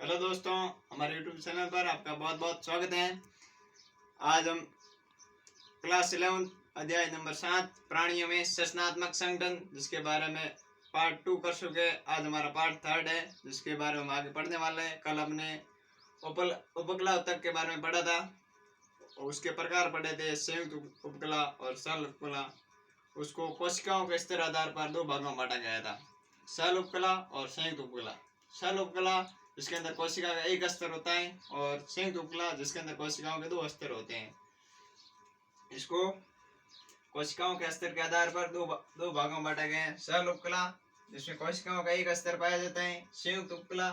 Hello दोस्तों, हमारे YouTube channel पर आपका बहुत बहुत स्वागत है। आज हम क्लास 11 अध्याय नंबर 7 प्राणियों में संरचनात्मक संगठन जिसके बारे में पार्ट 2 कर चुके। आज हमारा पार्ट 3 है जिसके बारे में हम आगे पढ़ने वाले हैं। कल हमने उपकला ऊतक के बारे में पढ़ा था और उसके प्रकार पढ़े थे, संयुक्त उपकला और सरल उपकला। उसको कोशिकाओं के स्तर आधार पर दो भागों में बांटा गया था, सरल उपकला और संयुक्त उपकला। सरल उपकला जिसके अंदर कोशिका का एक स्तर होता है और संयुक्त उपकला जिसके अंदर कोशिकाओं के दो स्तर होते हैं। इसको कोशिकाओं के स्तर के आधार पर दो भागों में बांटा गया है। सरल उपकला जिसमें कोशिकाओं का एक स्तर पाया जाता है, संयुक्त उपकला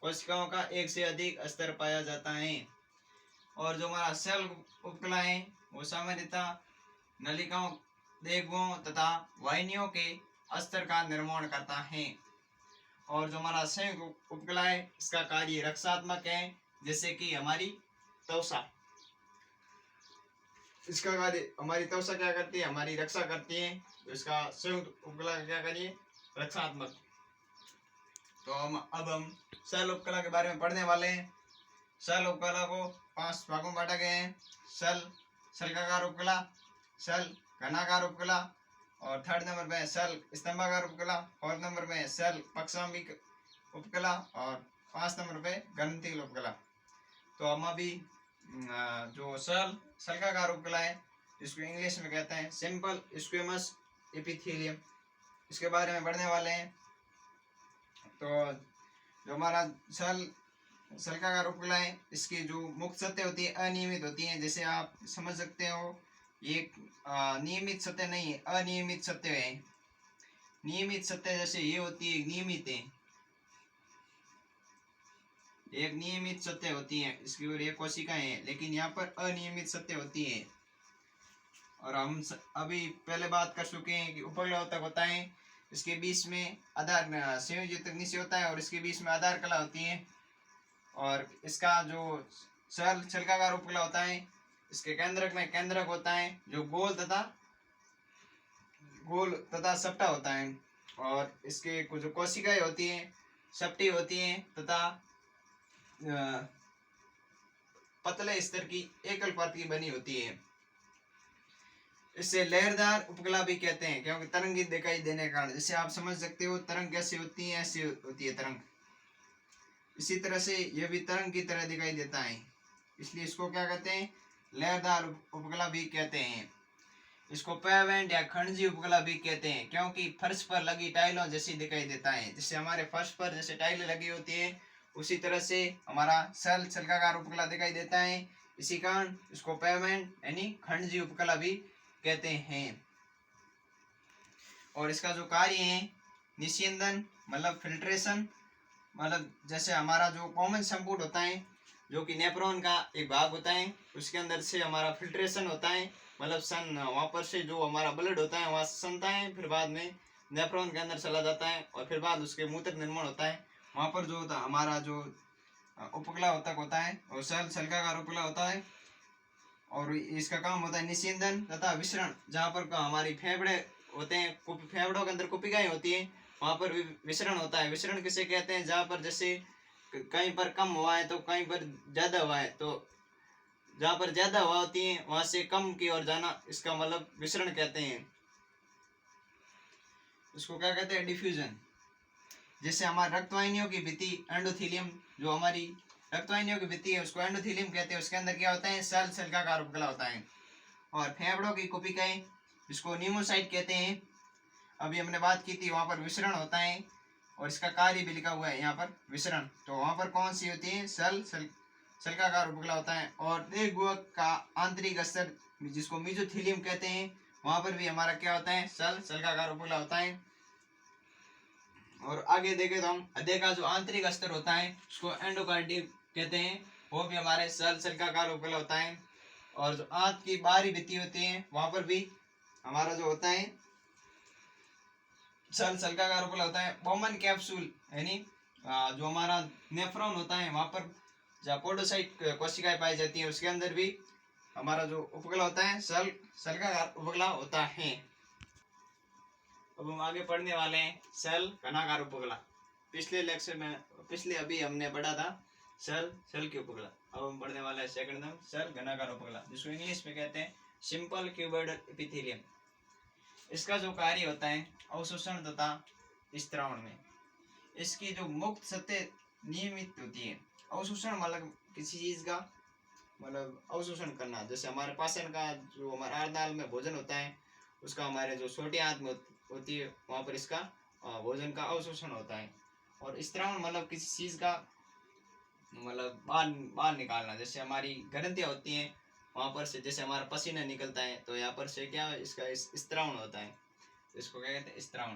कोशिकाओं का एक से अधिक स्तर पाया जाता है। और जो हमारा सरल उपकला है वो सामान्यतः नलिकाओं, देहगुओं तथा वाहिनियों के स्तर का निर्माण करता है। और जो हमारा संयुक्त उपकला है इसका कार्य रक्षात्मक है, जैसे कि हमारी त्वचा। इसका कार्य, हमारी त्वचा क्या करती है, हमारी रक्षा करती है। तो इसका संयुक्त उपकला का क्या कार्य, रक्षात्मक। तो अब हम सरल उपकला के बारे में पढ़ने वाले हैं। सरल उपकला को 5 भागों में बांटा गया है। सरल शल्काकार उपकला, सरल घनाकार उपकला, और 3rd नंबर पे सरल स्तंभाकार उपकला, 4th नंबर पे सरल पक्षांबिक उपकला, और 5 नंबर पे ग्रंथिल उपकला। तो हम अभी जो सरल शल्काकार उपकला है जिसको इंग्लिश में कहते हैं सिंपल स्क्वेमस एपिथेलियम, इसके बारे में पढ़ने वाले हैं। तो जो हमारा सरल शल्काकार उपकला है इसकी जो मुक्त सतह होती है अनियमित होती है। जैसे आप समझ सकते हो ये नियमित सतह नहीं है, अनियमित सतह है। नियमित सतह जैसे ये होती है नियमित है, एक नियमित सतह होती है इसकी और एक कोशिकाएं हैं, लेकिन यहाँ पर अनियमित सतह होती है। और हम अभी पहले बात कर चुके हैं कि उपकला ऊतक होता है, इसके बीच में आधार संयोजी ऊतक नीचे होता है और इसके बीच में आधार कला होती है। और इसका जो सरल शल्काकार उपकला होता है इसके केंद्रक में केंद्रक होता है जो गोल तथा सपटा होता है। और इसके कुछ जो कोशिकाएं होती हैं सपटी होती हैं तथा पतले स्तर की एकल परत की बनी होती है। इसे लहरदार उपकला भी कहते हैं क्योंकि तरंगित दिखाई देने के कारण। जैसे आप समझ सकते हो तरंग कैसी होती है, ऐसी होती है तरंग। इसी तरह से यह भी तरंग की तरह दिखाई देता है, इसलिए इसको क्या कहते हैं, लहरदार उपकला भी कहते हैं। इसको पेवेंट या खंडजी उपकला भी कहते हैं क्योंकि फर्श पर लगी टाइलों जैसी दिखाई देता है। जैसे हमारे फर्श पर जैसे टाइलें लगी होती है उसी तरह से हमारा सरल शल्काकार उपकला दिखाई देता है। इसी कारण इसको पेवेंट यानी खंडजी उपकला भी कहते हैं। और इसका जो कार्य है निस्यंदन मतलब फिल्ट्रेशन, मतलब जैसे हमारा जो कॉमन संपुट होता है जो कि नेफ्रॉन का एक भाग होता है, उसके अंदर से हमारा फिल्ट्रेशन होता है, मतलब सन वहाँ पर से जो हमारा ब्लड होता है वहाँ से सनता है, फिर बाद में नेफ्रॉन के अंदर चला जाता है और फिर बाद उसके मूत्र निर्माण होता है। वहाँ पर जो होता हमारा जो उपकला ऊतक होता है और सरल शल्काकार उपकला होता है। और इसका काम होता है निस्यंदन तथा विसरण। जहाँ पर हमारी फेफड़े होते हैं, फेफड़ों के अंदर कुपिकाएं होती है, वहाँ पर विसरण होता है। विसरण किसे कहते हैं, जहाँ पर जैसे कहीं पर कम हुआ है तो कहीं पर ज्यादा हुआ है, तो जहाँ पर ज्यादा हवा होती है वहां से कम की ओर जाना, इसका मतलब विसरण कहते हैं। इसको क्या कहते हैं, डिफ्यूजन। जैसे हमारे रक्तवाहिनियों की भित्ति एंडोथेलियम, जो हमारी रक्तवाहिनियों की भित्ति है उसको एंडोथेलियम कहते हैं, उसके अंदर क्या होता है, सरल शल्काकार उपकला होता है। और फेफड़ों की कुपिकाएं जिसको न्यूमोसाइट कहते हैं, अभी हमने बात की थी, वहां पर विसरण होता है और इसका कार्य भी लिखा हुआ है यहाँ पर विसरण। तो वहां पर कौन सी होती है, सरल शल्काकार उपकला होता है। और देहगुहक का आंतरिक स्तर जिसको मेसोथेलियम कहते हैं, वहां पर भी हमारा क्या होता है, सरल शल्काकार उपकला होता है। और आगे देखें तो हम हृदय का जो आंतरिक स्तर होता है उसको एंडोकार्डियम कहते हैं, वो भी हमारे सरल शल्काकार उपकला होता है। और जो आंत की बाहरी भित्ति होती है वहां पर भी हमारा जो होता है सरल शल्काकार उपकला होता है। बॉमन कैप्सूल यानी जो हमारा नेफ्रॉन होता है वहां पर जहाँ पोडोसाइट कोशिकाएं पाई जाती है उसके अंदर भी हमारा जो उपकला होता है सरल शल्काकार उपकला होता है। अब हम आगे पढ़ने वाले हैं सरल घनाकार उपकला। पिछले अभी हमने पढ़ा था सेल की उपकला। अब हम पढ़ने वाला है सेकंड नाम सेल घनाकार उपकला, जिसको इंग्लिश में कहते हैं सिंपल क्यूबॉइड एपिथेलियम। इसका जो कार्य होता है अवशोषण तथा स्त्रावण में, इसकी जो मुक्त सतह नियमित होती है। अवशोषण मतलब किसी चीज का मतलब अवशोषण करना, जैसे हमारे पाचन का जो हमारे आहार में भोजन होता है उसका हमारे जो छोटी आंत में होती है वहां पर इसका भोजन का अवशोषण होता है। और स्त्रावण मतलब किसी चीज का मतलब बाहर निकालना, जैसे हमारी ग्रंथियां होती हैं वहां पर से जैसे हमारा पसीना निकलता है तो यहाँ पर से क्या इसका स्त्रावण होता है, तो इसको क्या कहते हैं स्त्रावण।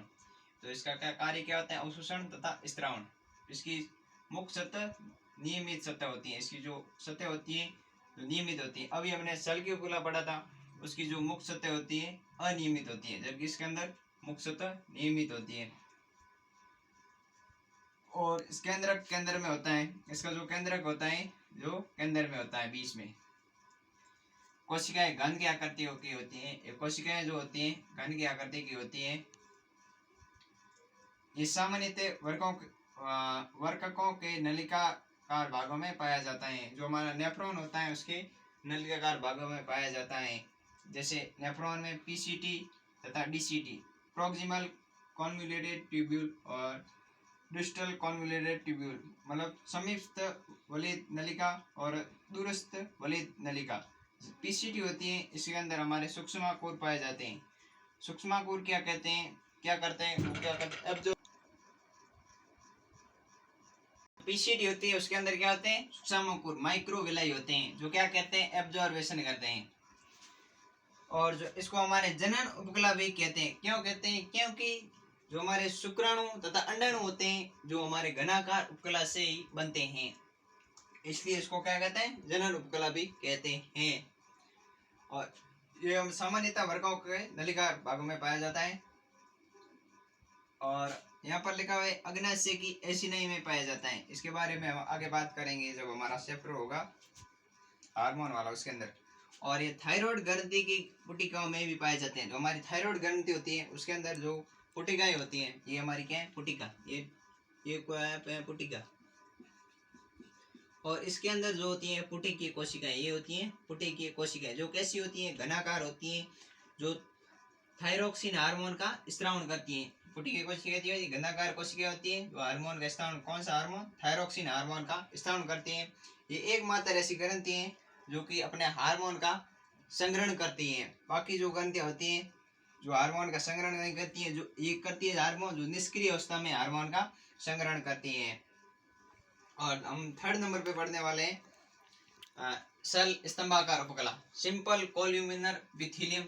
तो इसका क्या कार्य क्या होता है अवशोषण तथा स्त्रावण। इसकी मुख्य सतह नियमित सतह होती है, इसकी जो सतह होती है जो नियमित होती है। अभी हमने सेल की उपकला पढ़ा था, उसकी जो मुख्य सतह होती है अनियमित होती है, जबकि इसके अंदर मुख्य सतह नियमित होती है। और इस केंद्र में होता है, इसका जो केंद्रक होता है जो केंद्र में होता है बीच में। कोशिकाएं घन की आकृति की होती हैं, कोशिकाएं जो होती हैं घन की आकृति की होती हैं। ये सामान्यतः वर्ककों के नलिकाकार भागों में पाया जाता है। जो हमारा नेफ्रॉन होता है उसके नलिकाकार भागों में पाया जाता है, जैसे नेफ्रॉन में पीसीटी तथा डीसीटी, प्रॉक्सिमल कॉन्वोल्यूटेड ट्यूब्यूल और डिस्टल कॉन्वोल्यूटेड ट्यूब्यूल, मतलब समीपस्थ वलित नलिका और दूरस्थ वलित नलिका। पीसीटी होती है, इसके अंदर हमारे सूक्ष्माणुकोर पाए जाते हैं। सूक्ष्माणुकोर क्या कहते हैं, क्या करते हैं अब जो पीसीटी होती है उसके अंदर क्या होते हैं सूक्ष्माणुकोर माइक्रोविलाई होते हैं, जो क्या कहते हैं एब्जॉर्बेशन करते हैं। और जो इसको हमारे जनन उपकला भी कहते हैं। क्यों कहते हैं, क्योंकि जो हमारे शुक्राणु तथा अंडाणु होते हैं जो हमारे घनाकार उपकला से ही बनते हैं, इसलिए इसको क्या कहते हैं जनन उपकला भी कहते हैं। और ये सामान्यतः वर्गों के नलिका भागों में पाया जाता है। और यहाँ पर लिखा हुआ है अग्नाशय की एसिनी में पाया जाता है। इसके बारे में हम आगे बात करेंगे जब हमारा चैप्टर होगा हार्मोन वाला उसके अंदर। और ये थायराइड ग्रंथि की पुटिकाओं में भी पाए जाते हैं। जो हमारी थायराइड ग्रंथि होती है उसके अंदर जो पुटिकाएं होती हैं, ये हमारी क्या है पुटिका, ये क्या है पुटिका। और इसके अंदर जो होती है पुटिकीय कोशिकाएं, ये होती हैं पुटिकीय कोशिकाएं, जो कैसी होती हैं घनाकार होती हैं, जो थायरोक्सिन हार्मोन का स्त्रावण करती हैं। पुटिकीय कोशिकाएं घनाकार कोशिकाएं होती हैं जो हार्मोन का स्त्रावण, कौन सा हार्मोन, थायरोक्सिन हार्मोन का स्त्रावण करती हैं। ये एकमात्र ऐसी ग्रंथि हैं जो कि अपने हार्मोन का संग्रहण करती हैं। बाकी जो ग्रंथियां होती हैं जो हार्मोन का संग्रहण नहीं करती है, जो ये करती है हार्मोन जो निष्क्रिय अवस्था में हार्मोन का संग्रहण करती है। और हम थर्ड नंबर पे पढ़ने वाले हैं सेल स्तंभाकार उपकला, सिंपल कोल्यूमिनर एपिथेलियम।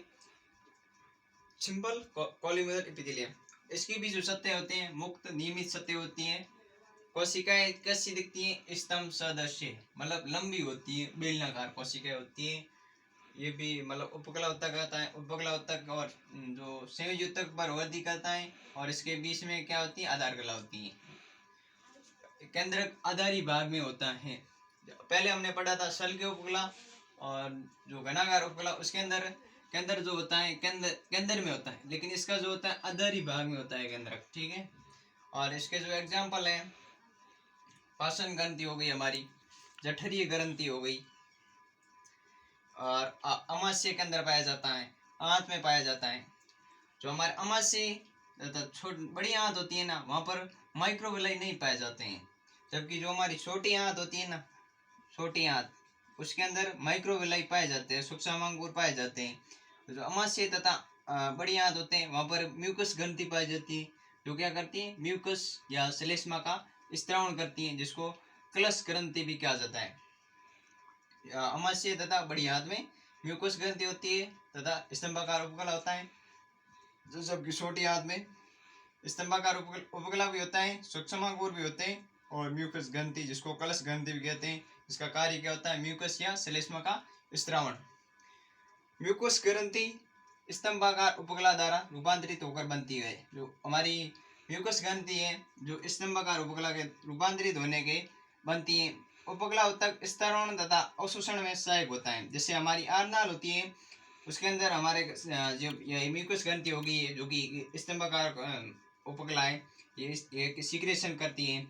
सिंपल कोल्यूमिनर एपिथेलियम, इसकी भी जो सतह होती हैं मुक्त नियमित सतह होती हैं। कोशिकाएं कैसी दिखती हैं, स्तंभ सदृश्य, मतलब लंबी होती है, बेलनाकार कोशिकाएं होती हैं। ये भी मतलब उपकला उत्तक आता है, उपकला उत्तक और जो संयोजी उत्तक पर वृद्धि करता है। और इसके बीच में क्या होती है आधार कला होती है। केंद्रक आधारी भाग में होता है। पहले हमने पढ़ा था सेल के उपकला और जो घनाकार उपकला, उसके अंदर केंद्र जो होता है केंद्र में होता है, लेकिन इसका जो होता है आधारी भाग में होता है केंद्रक, ठीक है। और इसके जो एग्जाम्पल है पाचन ग्रंथि हो गई, हमारी जठरीय ग्रंथि हो गई, और अमाशय के अंदर पाया जाता है, आंत में पाया जाता है। जो हमारे अमाशय बड़ी आंत होती है ना, वहां पर माइक्रोविलाई नहीं पाए जाते हैं, जबकि जो हमारी छोटी आंत होती है ना, छोटी आंत, उसके अंदर माइक्रोविलाई पाए जाते हैं, सूक्ष्माणुकोर पाए जाते हैं। जो अमाशय तथा बड़ी आंत होते हैं वहां पर म्यूकस ग्रंथि पाई जाती है, जो क्या करती है म्यूकस या श्लेष्मा का स्त्रावण करती है, जिसको क्लश ग्रंथि भी कहा जाता है। अमाशय तथा बड़ी आंत में म्यूकस ग्रंथि होती है तथा स्तंभाकार उपकला होता है। जो सबकी छोटी आंत में स्तंभाकार उपकला भी होता है, सूक्ष्माणुकोर भी होते हैं, और म्यूकस ग्रंथि जिसको कलश ग्रंथि भी कहते हैं, इसका कार्य क्या होता है म्यूकस या श्लेष्मा का स्त्रावण। म्यूकस ग्रंथि स्तंभाकार उपकला द्वारा रूपांतरित होकर बनती है। जो हमारी म्यूकस ग्रंथि है जो स्तंभाकार उपकला के रूपांतरित होने के बनती है। उपकला उत्तक स्त्रावण तथा अवशोषण में सहायक होता है। जैसे हमारी आरनाल होती है उसके अंदर हमारे जो म्यूकस ग्रंथि होगी जो कि स्तंभाकार उपकला है, ये सीक्रेशन करती हैं,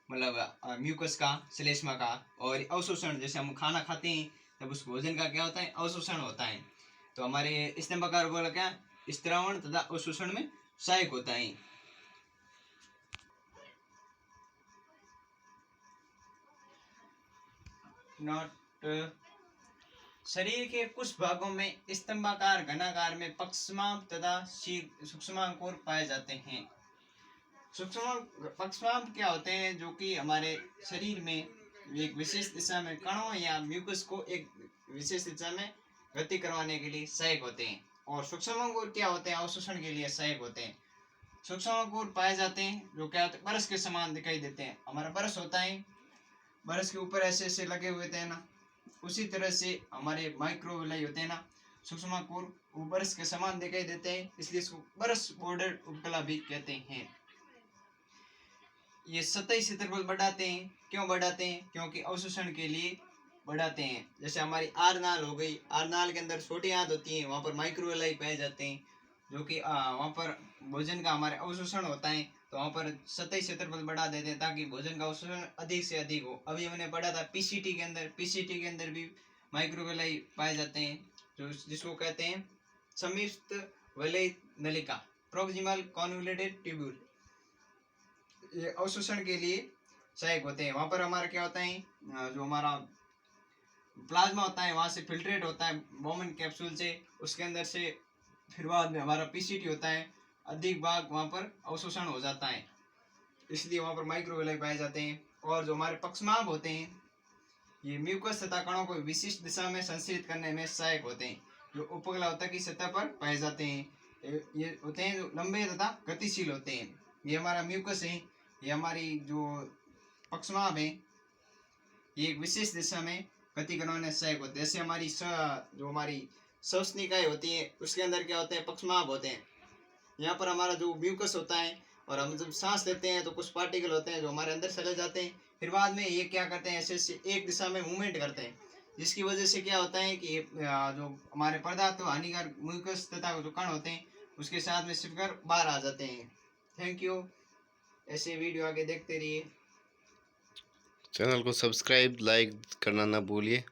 मतलब म्यूकस का, श्लेष्मा का। और अवशोषण, जैसे हम खाना खाते हैं तब उस भोजन का क्या होता है, अवशोषण होता है। तो हमारे स्तंभकार बोला क्या, स्त्रावण तथा अवशोषण में सहायक होता है। नोट, शरीर के कुछ भागों में स्तंभाकार, घनाकार में पक्षमाप तथा सूक्ष्मांकुर पाए जाते हैं। पक्षमाप क्या होते हैं, जो कि हमारे शरीर में एक विशेष दिशा में कणों या म्यूकस को एक विशेष दिशा में गति करवाने के लिए सहायक होते हैं। और सूक्ष्मांकुर क्या होते हैं, अवशोषण के लिए सहायक होते हैं। सूक्ष्मांकुर पाए जाते हैं जो क्या होते हैं, बरस के समान दिखाई देते हैं। हमारा बरस होता है, बरस के ऊपर ऐसे ऐसे लगे हुए थे ना, उसी तरह से हमारे माइक्रोविलाई होते हैं ना, सूक्ष्मांकुर, वो बरस के समान दिखाई देते हैं, इसलिए इसको बरस बॉर्डर उपकला भी कहते हैं। ये सतही क्षेत्रफल बढ़ाते हैं। क्यों बढ़ाते हैं, क्योंकि अवशोषण के लिए बढ़ाते हैं। जैसे हमारी आर नाल हो गई, आर नाल के अंदर छोटी आंत होती है, वहाँ पर माइक्रोविलाई पाए जाते हैं, जो कि वहाँ पर भोजन का हमारे अवशोषण होता है। तो वहाँ पर सतही क्षेत्रफल बढ़ा देते हैं ताकि भोजन का अवशोषण अधिक से अधिक हो। अभी हमने पढ़ा था पीसीटी के अंदर, पीसीटी के अंदर भी माइक्रोविलाई पाए जाते हैं, जो जिसको कहते हैं समीप वलय नलिका, प्रोक्सिमल कॉन्वोल्यूटेड ट्यूब्यूल। ये अवशोषण के लिए सहायक होते हैं। वहाँ पर हमारा क्या होता है, जो हमारा प्लाज्मा होता है वहाँ से फिल्ट्रेट होता है बोमन कैप्सूल से, उसके अंदर से फिर बाद में हमारा पीसीटी होता है, अधिक भाग वहाँ पर अवशोषण हो जाता है, इसलिए वहाँ पर माइक्रोविलाई पाए जाते हैं। और जो हमारे पक्षमाप होते हैं, ये म्यूकस तथा कणों को विशिष्ट दिशा में संचरित करने में सहायक होते हैं, जो उपकला की सतह पर पाए जाते हैं। ये होते हैं जो लंबे तथा गतिशील होते हैं। ये हमारा म्यूकस है, ये हमारी जो पक्षमाप है, ये एक विशेष दिशा में गति करवाने से सहायक होते हैं। जैसे हमारी जो हमारी श्वसनिकाएं होती है, उसके अंदर क्या होते हैं, पक्षमाप होते हैं। यहाँ पर हमारा जो म्यूकस होता है, और हम जब सांस लेते हैं तो कुछ पार्टिकल होते हैं जो हमारे अंदर चले जाते हैं, फिर बाद में ये क्या करते हैं, ऐसे एक दिशा में मूवमेंट करते हैं, जिसकी वजह से क्या होता है कि जो हमारे पदार्थ हानिकारक म्यूकस तथा जो कण होते हैं उसके साथ में चिपकर बाहर आ जाते हैं। Thank you. ऐसे वीडियो आगे देखते रहिए। चैनल को सब्सक्राइब, लाइक करना ना भूलिए।